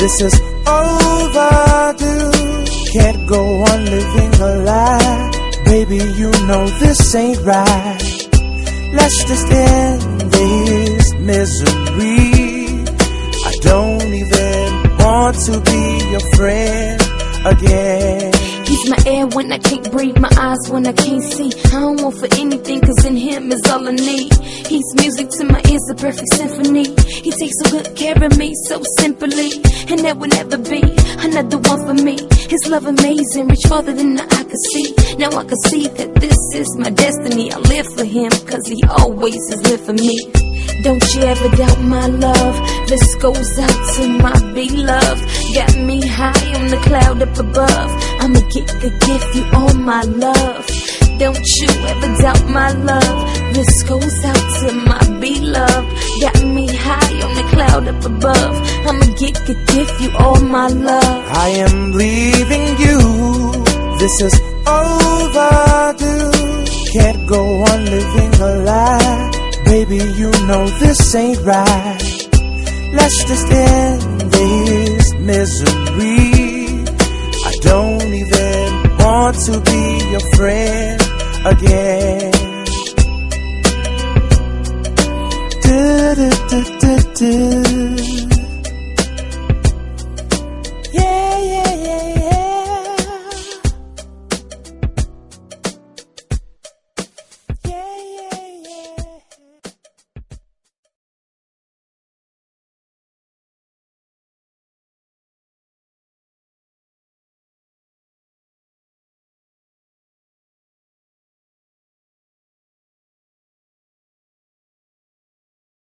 This is overdue. Can't go on living a lie. Baby, you know this ain't right. Let's just end this misery. I don't even want to be your friend again. He's my air when I can't breathe, my eyes when I can't see. I don't want for anything, cause in him is all I need. He's music to my ears, a perfect symphony. He takes so good care of me, so simply. And there will never be another one for me. His love amazing, reach farther than the eye could see. Now I can see that this is my destiny. I live for him, cause he always has lived for me. Don't you ever doubt my love. This goes out to my beloved. Got me high on the cloud up above. I'ma give you all my love. Don't you ever doubt my love. This goes out to my beloved. Got me high on the cloud up above. I'ma give you all my love. I am leaving you. This is overdue. Can't go on living a lie. Baby, you know this ain't right. Let's just end this misery. I don't even want to be your friend again. Do, do, do, do, do.